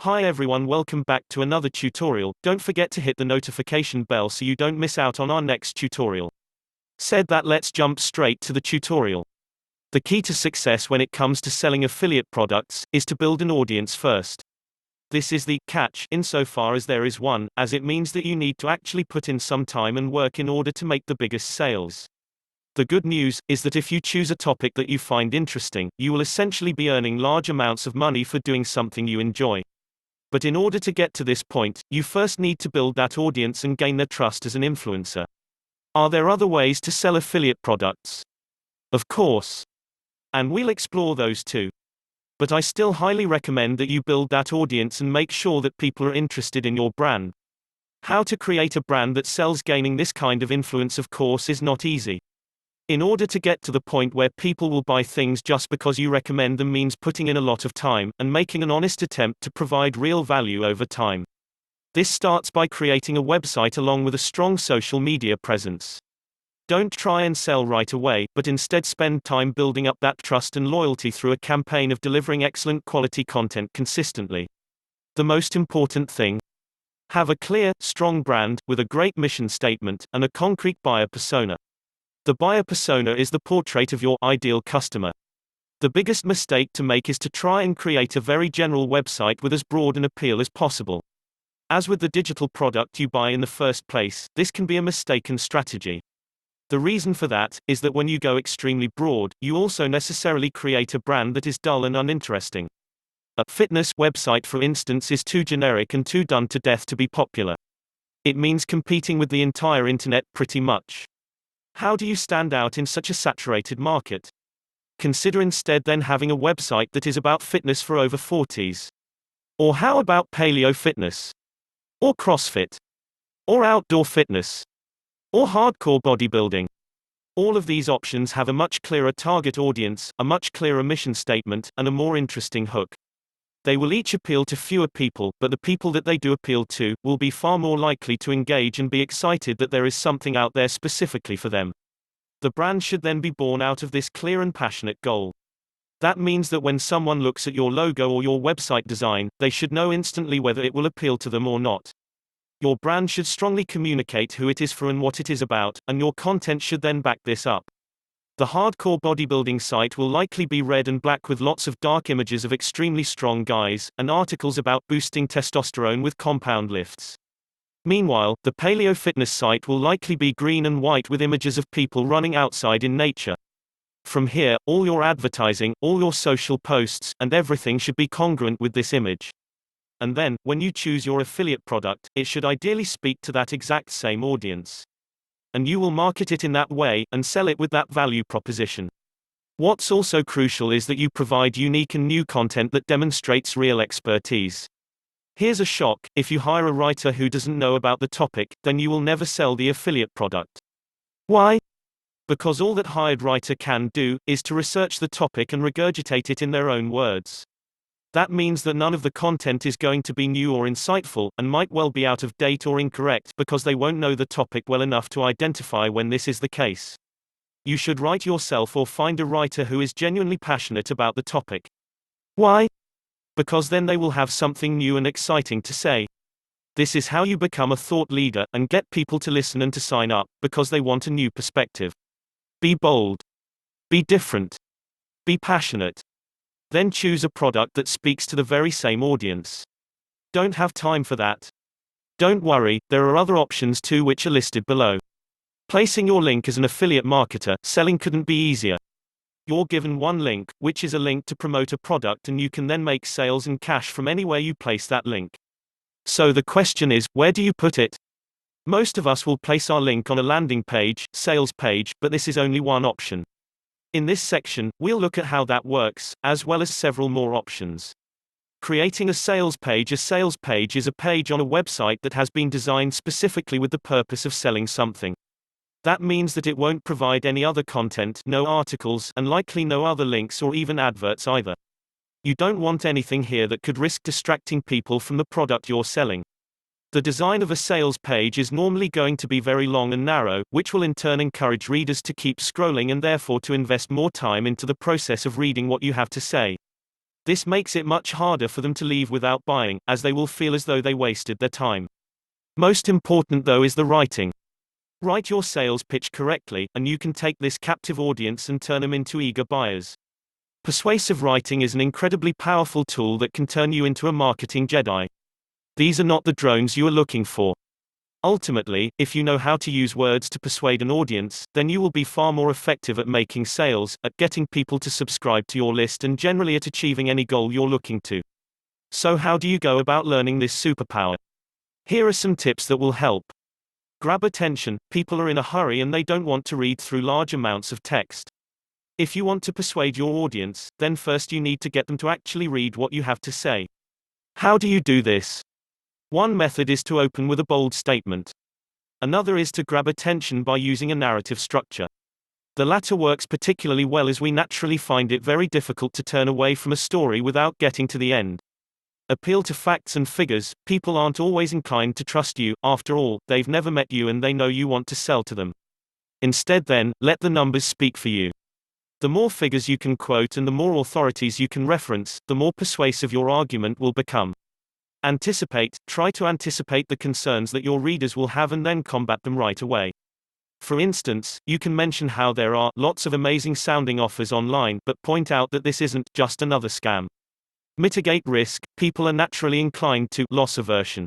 Hi everyone, welcome back to another tutorial. Don't forget to hit the notification bell so you don't miss out on our next tutorial. Said that, let's jump straight to the tutorial. The key to success when it comes to selling affiliate products is to build an audience first. This is the catch insofar as there is one, as it means that you need to actually put in some time and work in order to make the biggest sales. The good news is that if you choose a topic that you find interesting, you will essentially be earning large amounts of money for doing something you enjoy. But in order to get to this point, you first need to build that audience and gain their trust as an influencer. Are there other ways to sell affiliate products? Of course. And we'll explore those too. But I still highly recommend that you build that audience and make sure that people are interested in your brand. How to create a brand that sells? Gaining this kind of influence, of course, is not easy. In order to get to the point where people will buy things just because you recommend them means putting in a lot of time, and making an honest attempt to provide real value over time. This starts by creating a website along with a strong social media presence. Don't try and sell right away, but instead spend time building up that trust and loyalty through a campaign of delivering excellent quality content consistently. The most important thing: have a clear, strong brand, with a great mission statement, and a concrete buyer persona. The buyer persona is the portrait of your ideal customer. The biggest mistake to make is to try and create a very general website with as broad an appeal as possible. As with the digital product you buy in the first place, this can be a mistaken strategy. The reason for that is that when you go extremely broad, you also necessarily create a brand that is dull and uninteresting. A fitness website, for instance, is too generic and too done to death to be popular. It means competing with the entire internet pretty much. How do you stand out in such a saturated market? Consider instead then having a website that is about fitness for over 40s. Or how about paleo fitness? Or CrossFit? Or outdoor fitness? Or hardcore bodybuilding? All of these options have a much clearer target audience, a much clearer mission statement, and a more interesting hook. They will each appeal to fewer people, but the people that they do appeal to will be far more likely to engage and be excited that there is something out there specifically for them. The brand should then be born out of this clear and passionate goal. That means that when someone looks at your logo or your website design, they should know instantly whether it will appeal to them or not. Your brand should strongly communicate who it is for and what it is about, and your content should then back this up. The hardcore bodybuilding site will likely be red and black with lots of dark images of extremely strong guys, and articles about boosting testosterone with compound lifts. Meanwhile, the paleo fitness site will likely be green and white with images of people running outside in nature. From here, all your advertising, all your social posts, and everything should be congruent with this image. And then, when you choose your affiliate product, it should ideally speak to that exact same audience. And you will market it in that way, and sell it with that value proposition. What's also crucial is that you provide unique and new content that demonstrates real expertise. Here's a shock: if you hire a writer who doesn't know about the topic, then you will never sell the affiliate product. Why? Because all that hired writer can do is to research the topic and regurgitate it in their own words. That means that none of the content is going to be new or insightful, and might well be out of date or incorrect, because they won't know the topic well enough to identify when this is the case. You should write yourself or find a writer who is genuinely passionate about the topic. Why? Because then they will have something new and exciting to say. This is how you become a thought leader, and get people to listen and to sign up, because they want a new perspective. Be bold. Be different. Be passionate. Then choose a product that speaks to the very same audience. Don't have time for that? Don't worry, there are other options too, which are listed below. Placing your link as an affiliate marketer, selling couldn't be easier. You're given one link, which is a link to promote a product, and you can then make sales and cash from anywhere you place that link. So the question is, where do you put it? Most of us will place our link on a landing page, sales page, but this is only one option. In this section, we'll look at how that works, as well as several more options. Creating a sales page. A sales page is a page on a website that has been designed specifically with the purpose of selling something. That means that it won't provide any other content, no articles, and likely no other links or even adverts either. You don't want anything here that could risk distracting people from the product you're selling. The design of a sales page is normally going to be very long and narrow, which will in turn encourage readers to keep scrolling and therefore to invest more time into the process of reading what you have to say. This makes it much harder for them to leave without buying, as they will feel as though they wasted their time. Most important though is the writing. Write your sales pitch correctly, and you can take this captive audience and turn them into eager buyers. Persuasive writing is an incredibly powerful tool that can turn you into a marketing Jedi. These are not the drones you are looking for. Ultimately, if you know how to use words to persuade an audience, then you will be far more effective at making sales, at getting people to subscribe to your list, and generally at achieving any goal you're looking to. So how do you go about learning this superpower? Here are some tips that will help. Grab attention. People are in a hurry and they don't want to read through large amounts of text. If you want to persuade your audience, then first you need to get them to actually read what you have to say. How do you do this? One method is to open with a bold statement. Another is to grab attention by using a narrative structure. The latter works particularly well as we naturally find it very difficult to turn away from a story without getting to the end. Appeal to facts and figures. People aren't always inclined to trust you. After all, they've never met you and they know you want to sell to them. Instead then, let the numbers speak for you. The more figures you can quote and the more authorities you can reference, the more persuasive your argument will become. Anticipate. Try to anticipate the concerns that your readers will have and then combat them right away. For instance, you can mention how there are lots of amazing sounding offers online, but point out that this isn't just another scam. Mitigate risk. People are naturally inclined to loss aversion.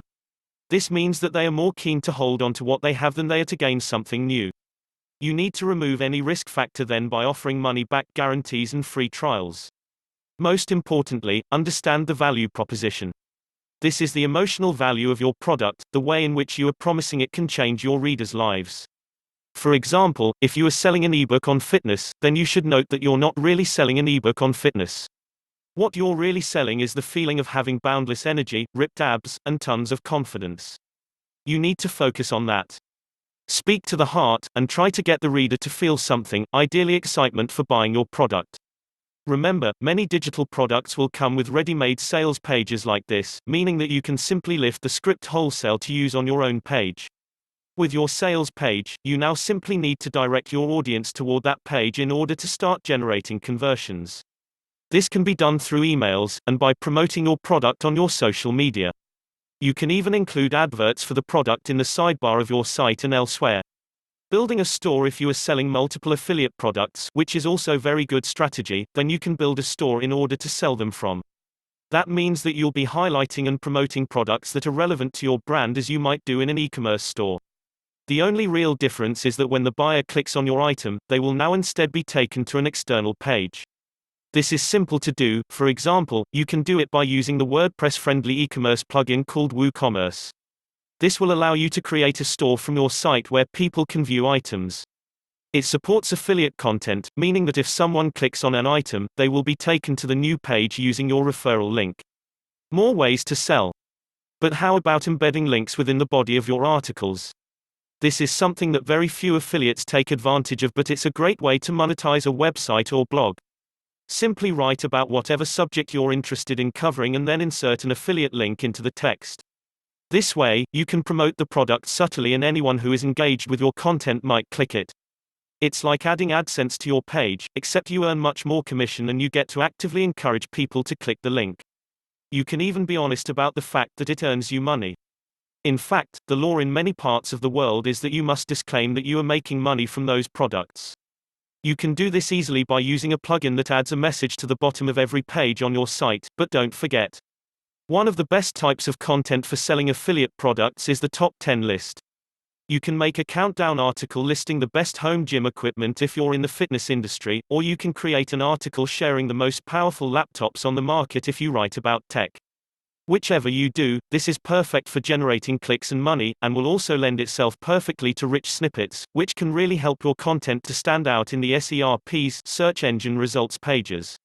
This means that they are more keen to hold on to what they have than they are to gain something new. You need to remove any risk factor then by offering money-back guarantees and free trials. Most importantly, understand the value proposition. This is the emotional value of your product, the way in which you are promising it can change your readers' lives. For example, if you are selling an ebook on fitness, then you should note that you're not really selling an ebook on fitness. What you're really selling is the feeling of having boundless energy, ripped abs, and tons of confidence. You need to focus on that. Speak to the heart, and try to get the reader to feel something, ideally excitement for buying your product. Remember, many digital products will come with ready-made sales pages like this, meaning that you can simply lift the script wholesale to use on your own page. With your sales page, you now simply need to direct your audience toward that page in order to start generating conversions. This can be done through emails, and by promoting your product on your social media. You can even include adverts for the product in the sidebar of your site and elsewhere. Building a store. If you are selling multiple affiliate products, which is also a very good strategy, then you can build a store in order to sell them from. That means that you'll be highlighting and promoting products that are relevant to your brand as you might do in an e-commerce store. The only real difference is that when the buyer clicks on your item, they will now instead be taken to an external page. This is simple to do. For example, you can do it by using the WordPress-friendly e-commerce plugin called WooCommerce. This will allow you to create a store from your site where people can view items. It supports affiliate content, meaning that if someone clicks on an item, they will be taken to the new page using your referral link. More ways to sell. But how about embedding links within the body of your articles? This is something that very few affiliates take advantage of, but it's a great way to monetize a website or blog. Simply write about whatever subject you're interested in covering and then insert an affiliate link into the text. This way, you can promote the product subtly and anyone who is engaged with your content might click it. It's like adding AdSense to your page, except you earn much more commission and you get to actively encourage people to click the link. You can even be honest about the fact that it earns you money. In fact, the law in many parts of the world is that you must disclaim that you are making money from those products. You can do this easily by using a plugin that adds a message to the bottom of every page on your site, but don't forget. One of the best types of content for selling affiliate products is the top 10 list. You can make a countdown article listing the best home gym equipment if you're in the fitness industry, or you can create an article sharing the most powerful laptops on the market if you write about tech. Whichever you do, this is perfect for generating clicks and money, and will also lend itself perfectly to rich snippets, which can really help your content to stand out in the SERP's search engine results pages.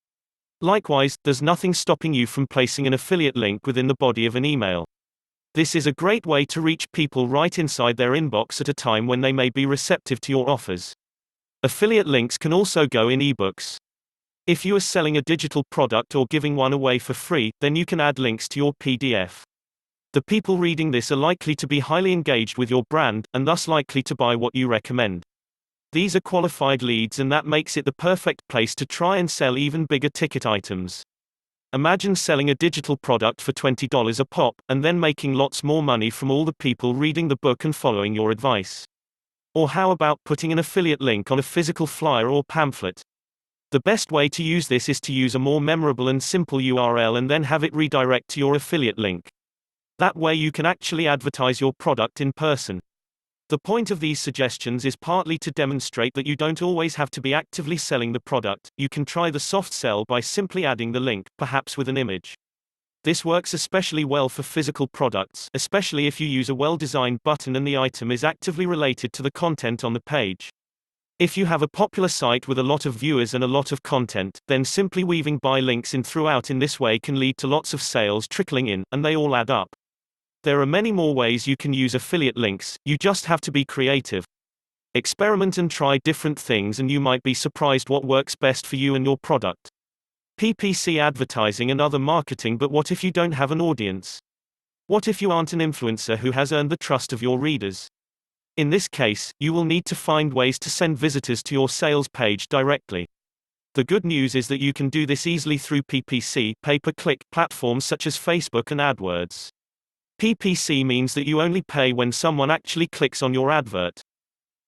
Likewise, there's nothing stopping you from placing an affiliate link within the body of an email. This is a great way to reach people right inside their inbox at a time when they may be receptive to your offers. Affiliate links can also go in ebooks. If you are selling a digital product or giving one away for free, then you can add links to your PDF. The people reading this are likely to be highly engaged with your brand, and thus likely to buy what you recommend. These are qualified leads, and that makes it the perfect place to try and sell even bigger ticket items. Imagine selling a digital product for $20 a pop, and then making lots more money from all the people reading the book and following your advice. Or how about putting an affiliate link on a physical flyer or pamphlet? The best way to use this is to use a more memorable and simple URL and then have it redirect to your affiliate link. That way you can actually advertise your product in person. The point of these suggestions is partly to demonstrate that you don't always have to be actively selling the product. You can try the soft sell by simply adding the link, perhaps with an image. This works especially well for physical products, especially if you use a well-designed button and the item is actively related to the content on the page. If you have a popular site with a lot of viewers and a lot of content, then simply weaving buy links in throughout in this way can lead to lots of sales trickling in, and they all add up. There are many more ways you can use affiliate links, you just have to be creative. Experiment and try different things and you might be surprised what works best for you and your product. PPC advertising and other marketing. But what if you don't have an audience? What if you aren't an influencer who has earned the trust of your readers? In this case, you will need to find ways to send visitors to your sales page directly. The good news is that you can do this easily through PPC, pay-per-click, platforms such as Facebook and AdWords. PPC means that you only pay when someone actually clicks on your advert.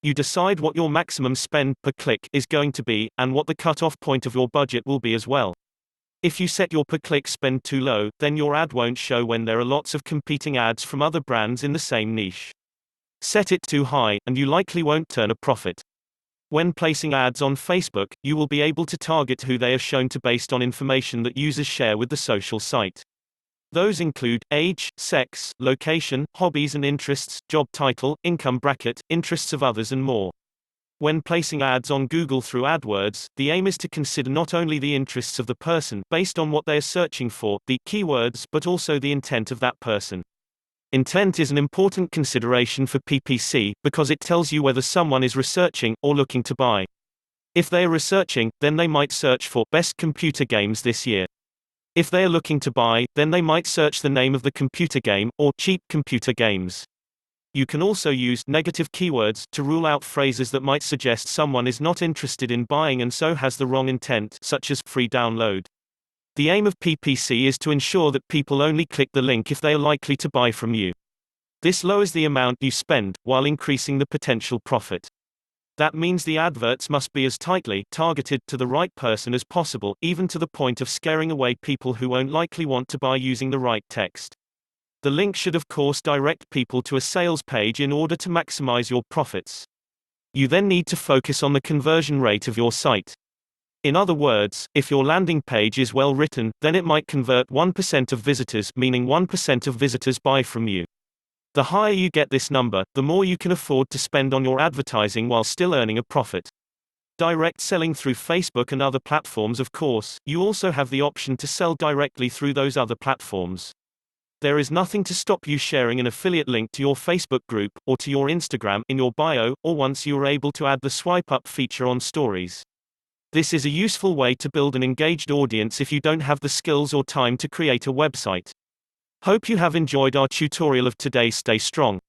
You decide what your maximum spend per click is going to be, and what the cut-off point of your budget will be as well. If you set your per-click spend too low, then your ad won't show when there are lots of competing ads from other brands in the same niche. Set it too high, and you likely won't turn a profit. When placing ads on Facebook, you will be able to target who they are shown to based on information that users share with the social site. Those include age, sex, location, hobbies and interests, job title, income bracket, interests of others and more. When placing ads on Google through AdWords, the aim is to consider not only the interests of the person based on what they are searching for, the keywords, but also the intent of that person. Intent is an important consideration for PPC because it tells you whether someone is researching or looking to buy. If they are researching, then they might search for best computer games this year. If they are looking to buy, then they might search the name of the computer game, or cheap computer games. You can also use negative keywords to rule out phrases that might suggest someone is not interested in buying and so has the wrong intent, such as free download. The aim of PPC is to ensure that people only click the link if they are likely to buy from you. This lowers the amount you spend, while increasing the potential profit. That means the adverts must be as tightly targeted to the right person as possible, even to the point of scaring away people who won't likely want to buy using the right text. The link should of course direct people to a sales page in order to maximize your profits. You then need to focus on the conversion rate of your site. In other words, if your landing page is well written, then it might convert 1% of visitors, meaning 1% of visitors buy from you. The higher you get this number, the more you can afford to spend on your advertising while still earning a profit. Direct selling through Facebook and other platforms. Of course, you also have the option to sell directly through those other platforms. There is nothing to stop you sharing an affiliate link to your Facebook group, or to your Instagram, in your bio, or once you are able to add the swipe up feature on stories. This is a useful way to build an engaged audience if you don't have the skills or time to create a website. Hope you have enjoyed our tutorial of today. Stay strong.